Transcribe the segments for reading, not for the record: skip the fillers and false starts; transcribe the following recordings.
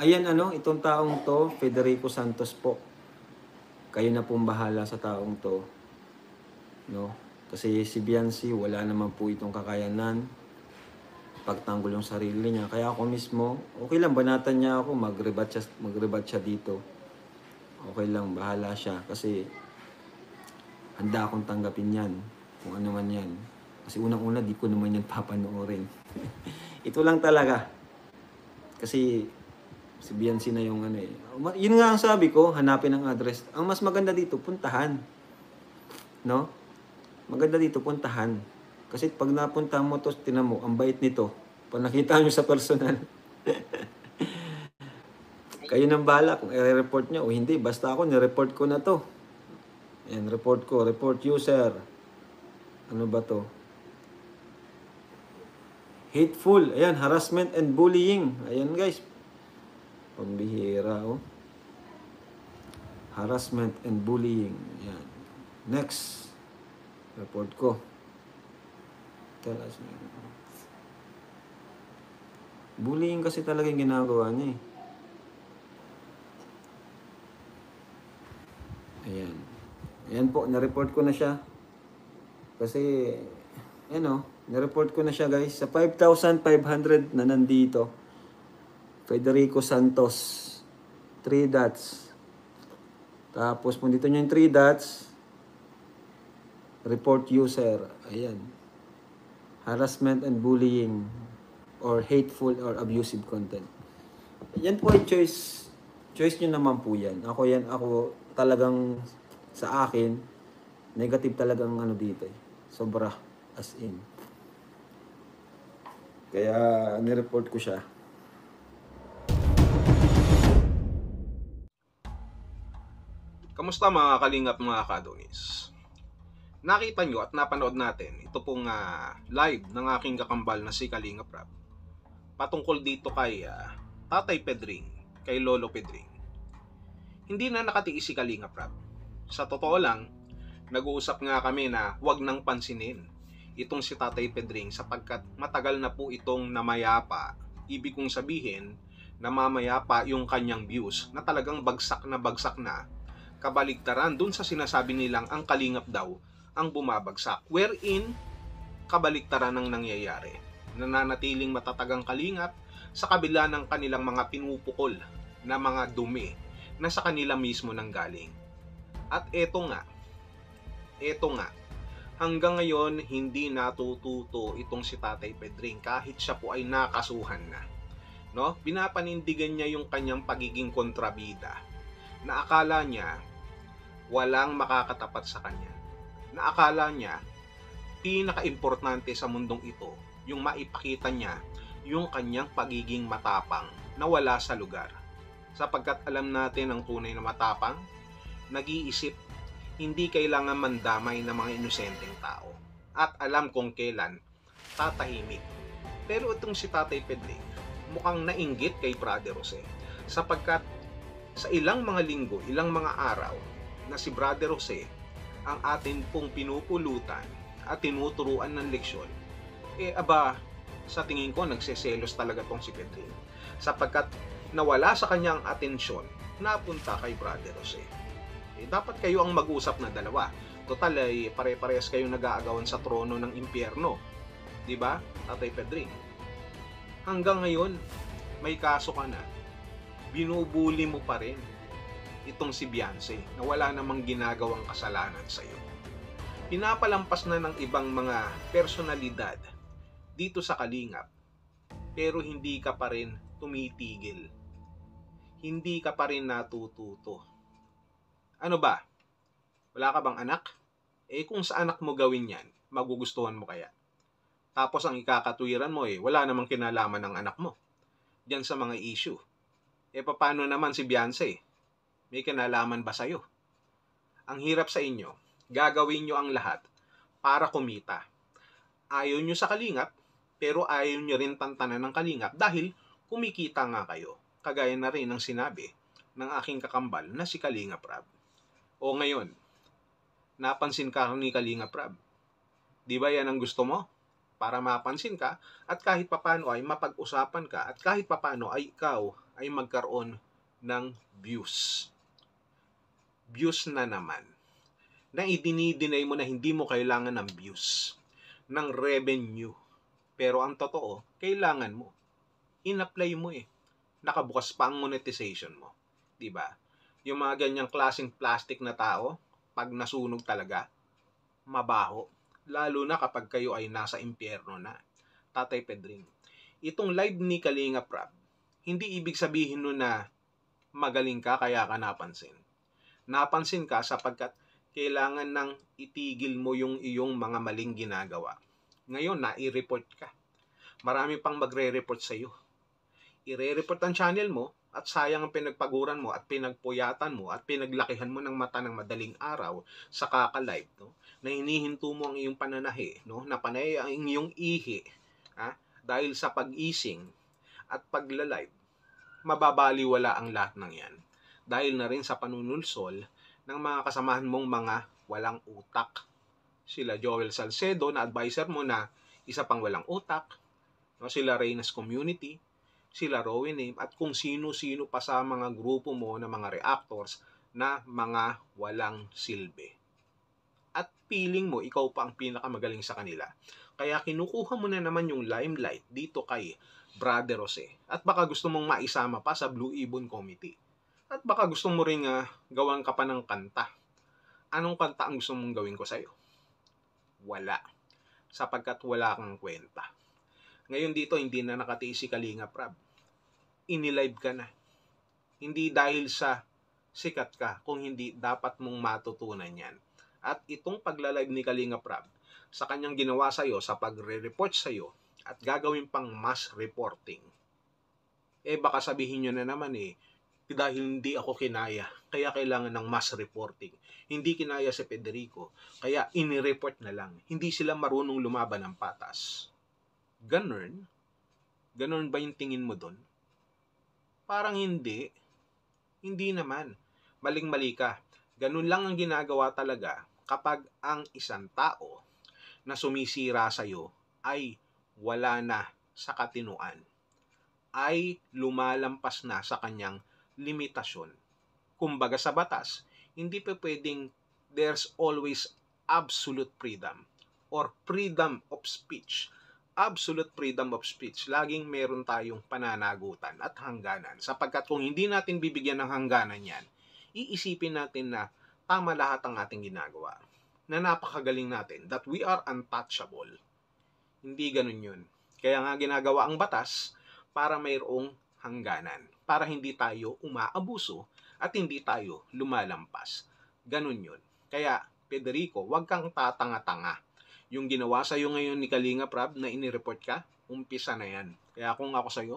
ayan ano, itong taong to, Federico Santos po. Kayo na pong bahala sa taong to. No? Kasi si Biancy, wala naman po itong kakayanan. Pagtanggol yung sarili niya. Kaya ako mismo, okay lang, banatan niya ako, mag-rebat siya dito. Okay lang, bahala siya. Kasi handa akong tanggapin yan. Kung ano man yan. Kasi unang-una, di ko naman yan papanoorin. Ito lang talaga. Kasi si Biancy na yung ano eh. Yun nga ang sabi ko, hanapin ang address. Ang mas maganda dito, puntahan. No? Maganda dito, puntahan. Kasi pag napunta mo to, tinan mo, ang bait nito. Pag nakita nyo sa personal. Kayo nang bahala kung i-report nyo o hindi. Basta ako, nireport ko na to. Ayan, report ko. Report user. Ano ba to? Hateful. Ayan, harassment and bullying. Ayan guys. Pambihira, oh. Harassment and bullying. Ayan. Next. Report ko. Tell us. Bullying kasi talaga yung ginagawa niya eh. Ayan. Ayan po, na-report ko na siya. Kasi, na-report ko na siya guys. Sa 5,500 na nandito. Federico Santos. 3 dots. Tapos, kung dito nyo yung 3 dots, report user. Ayan. Harassment and bullying or hateful or abusive content. Yan po ay choice nyo naman po yan. Ako talagang sa akin, negative talagang ano dito eh. Sobra, as in. Kaya, nireport ko siya. Kamusta mga kalingap, mga kadonis? Nakita nyo at napanood natin ito pong live ng aking kakambal na si Kalingap Rab patungkol dito kay Tatay Pedring, kay Lolo Pedring. Hindi na nakatiis si Kalingap Rab. Sa totoo lang, nag-uusap nga kami na huwag nang pansinin itong si Tatay Pedring sapagkat matagal na po itong namayapa. Ibig kong sabihin, namamayapa yung kanyang views na talagang bagsak na kabaligtaran dun sa sinasabi nilang ang Kalingap daw ang bumabagsak, wherein kabaligtaran ang nangyayari. Nananatiling matatagang Kalingap sa kabila ng kanilang mga pinupukol na mga dumi na sa kanila mismo nanggaling. At eto nga, hanggang ngayon hindi natututo itong si Tatay Pedring kahit siya po ay nakasuhan na. No? Pinapanindigan niya yung kanyang pagiging kontrabida na akala niya walang makakatapat sa kanya. Na akala niya pinaka-importante sa mundong ito yung maipakita niya yung kanyang pagiging matapang na wala sa lugar. Sapagkat alam natin ang tunay na matapang, nag-iisip, hindi kailangan mandamay ng mga inosenteng tao. At alam kung kailan tatahimik. Pero itong si Tatay Pedring mukhang nainggit kay Brother Jose. Sapagkat sa ilang mga linggo, ilang mga araw na si Brother Jose ang atin pong pinupulutan at tinuturuan ng leksyon, sa tingin ko nagseselos talaga tong si Pedring. Sapagkat nawala sa kanyang atensyon, napunta kay Brother Jose. Dapat kayo ang mag-usap na dalawa. Total ay pare-parehas kayong nag-aagawan sa trono ng impyerno. Diba, Tatay Pedring? Hanggang ngayon, may kaso ka na. Binubuli mo pa rin itong si Biancy na wala namang ginagawang kasalanan sa iyo. Pinapalampas na ng ibang mga personalidad dito sa Kalingap, pero hindi ka pa rin tumitigil. Hindi ka pa rin natututo. Ano ba? Wala ka bang anak? Kung sa anak mo gawin yan, magugustuhan mo kaya? Tapos ang ikakatwiran mo wala namang kinalaman ng anak mo diyan sa mga issue. Paano naman si Biancy? May kinalaman ba sa'yo? Ang hirap sa inyo, gagawin nyo ang lahat para kumita. Ayaw nyo sa Kalingap, pero ayaw nyo rin tantanan ng Kalingap dahil kumikita nga kayo. Kagaya na rin ng sinabi ng aking kakambal na si Kalingap Rab. O ngayon, napansin ka ni Kalingap Rab? Di ba yan ang gusto mo? para mapansin ka at kahit papano ay mapag-usapan ka at kahit papano ay ikaw ay magkaroon ng views. Views na naman. Na idinideny mo na hindi mo kailangan ng views, ng revenue. Pero ang totoo, kailangan mo. In-apply mo eh. Nakabukas pa ang monetization mo. Diba? Yung mga ganyang klaseng plastic na tao, pag nasunog talaga, mabaho. Lalo na kapag kayo ay nasa impyerno na. Tatay Pedring, itong live ni Kalinga Prab, hindi ibig sabihin nun na magaling ka kaya ka napansin. Napansin ka sapagkat kailangan nang itigil mo yung iyong mga maling ginagawa. Ngayon, nai-report ka. Marami pang magre-report sa iyo. I-report ang channel mo at sayang ang pinagpaguran mo at pinagpuyatan mo at pinaglakihan mo ng mata ng madaling araw sa kaka-live, no? Na hinihinto mo ang iyong pananahi, no? Na panay ang iyong ihi, dahil sa pag-ising at pagla-live, mababaliwala ang lahat ng yan. Dahil na rin sa panunulsol ng mga kasamahan mong mga walang utak. Sila Joel Salcedo na advisor mo na isa pang walang utak, no? Sila Reyna's Community, sila Rowan Name, at kung sino-sino pa sa mga grupo mo na mga reactors na mga walang silbi. At feeling mo, ikaw pa ang pinakamagaling sa kanila. Kaya kinukuha mo na naman yung limelight dito kay Brother Jose. At baka gusto mong maisama pa sa Blue Ibon Committee. At baka gusto mo rin gawan ka pa ng kanta. Anong kanta ang gusto mong gawin ko sa'yo? Wala. Sapagkat wala kang kwenta. Ngayon dito, hindi na nakatiis si Kalinga Prab. Inilive ka na. Hindi dahil sa sikat ka, kung hindi dapat mong matutunan yan. At itong paglalive ni Kalinga Prab, sa kanyang ginawa sa'yo, sa pagre-report sa'yo, at gagawin pang mass reporting, baka sabihin nyo na naman dahil hindi ako kinaya, kaya kailangan ng mass reporting. Hindi kinaya si Federico, kaya inireport na lang. Hindi sila marunong lumaban ng patas. Ganun? Ganun ba yung tingin mo doon? Parang hindi. Hindi naman. Maling-mali ka. Ganun lang ang ginagawa talaga kapag ang isang tao na sumisira sa'yo ay wala na sa katinuan. Ay lumalampas na sa kanyang limitasyon. Kumbaga sa batas, hindi pa pwedeng there's always absolute freedom or freedom of speech. Absolute freedom of speech. Laging meron tayong pananagutan at hangganan. Sapagkat kung hindi natin bibigyan ng hangganan yan, iisipin natin na tama lahat ang ating ginagawa. Na napakagaling natin. That we are untouchable. Hindi ganun yun. Kaya nga ginagawa ang batas para mayroong hangganan. Para hindi tayo umaabuso at hindi tayo lumalampas. Ganun yun. Kaya, Federico, huwag kang tatanga-tanga. Yung ginawa sa'yo ngayon ni Kalinga Prab na inireport ka, umpisa na yan. Kaya kung ako sa'yo,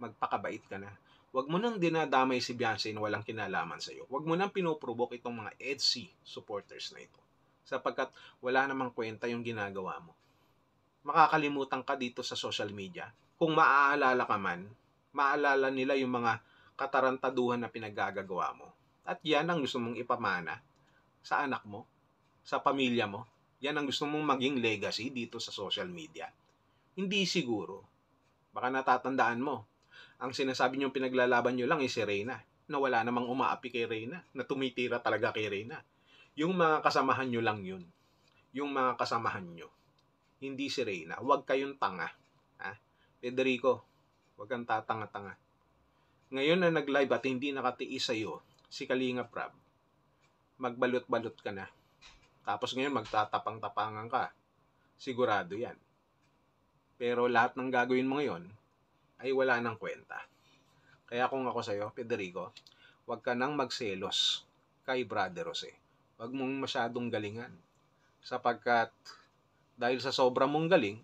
magpakabait ka na. Huwag mo nang dinadamay si Beyonce na walang kinalaman sa'yo. Huwag mo nang pinoprovoke itong mga EDSI supporters na ito. Sapagkat wala namang kwenta yung ginagawa mo. Makakalimutan ka dito sa social media. Kung maaalala ka man, maalala nila yung mga katarantaduhan na pinaggagawa mo. At yan ang gusto mong ipamana sa anak mo, sa pamilya mo. Yan ang gusto mong maging legacy dito sa social media. Hindi siguro. Baka natatandaan mo, ang sinasabi niyong pinaglalaban niyo lang ay si Reyna, na wala namang umaapi kay Reyna, na tumitira talaga kay Reyna. Yung mga kasamahan niyo lang yun. Yung mga kasamahan niyo. Hindi si Reyna. Huwag kayong tanga. Federico, huwag kang tatanga-tanga. Ngayon na nag-live at hindi nakatiis sa'yo si Kalinga Prab, magbalot-balot ka na. Tapos ngayon magtatapang-tapangan ka. Sigurado yan. Pero lahat ng gagawin mo ngayon ay wala nang kwenta. Kaya kung ako sa'yo, Federico, huwag ka nang magselos kay Brother Jose. Huwag mong masyadong galingan. Sapagkat dahil sa sobra mong galing,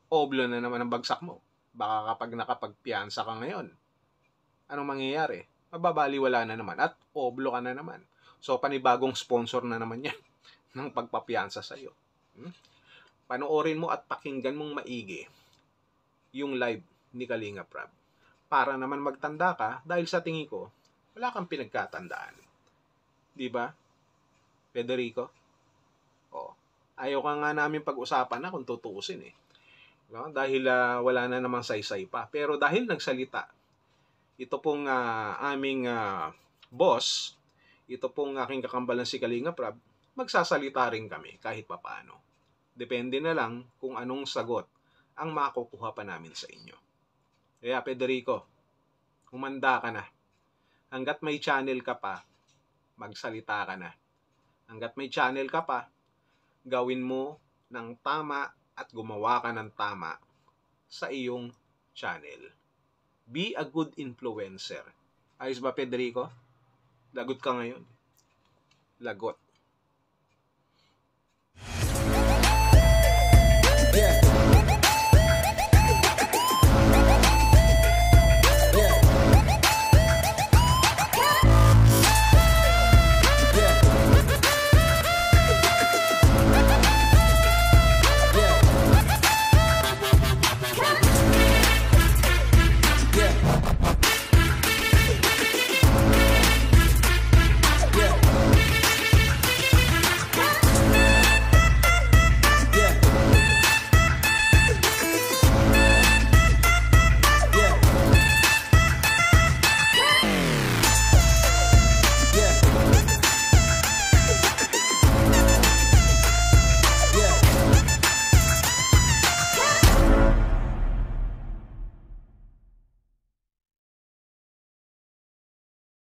oblo na naman ang bagsak mo. Baka kapag nakapagpiyansa ka ngayon, anong mangyayari? Mababaliwala na naman at oblo ka na naman. So, panibagong sponsor na naman yan ng pagpapiyansa sa'yo. Panoorin mo at pakinggan mong maigi yung live ni Kalinga Prab. Para naman magtanda ka dahil sa tingin ko, wala kang pinagkatandaan. Di ba, Federico? Ayaw ka nga namin pag-usapan na kung tutuusin eh. No? Dahil wala na namang saysay pa. Pero dahil nagsalita, ito pong aming boss, ito pong aking kakambalan si Kalinga Prab, magsasalita rin kami kahit papaano. Depende na lang kung anong sagot ang makukuha pa namin sa inyo. Kaya Federico, humanda ka na. Hanggat may channel ka pa, magsalita ka na. Hanggat may channel ka pa, gawin mo ng tama at gumawa ka ng tama sa iyong channel. Be a good influencer. Ayos ba, Federico? Lagot ka ngayon. Lagot.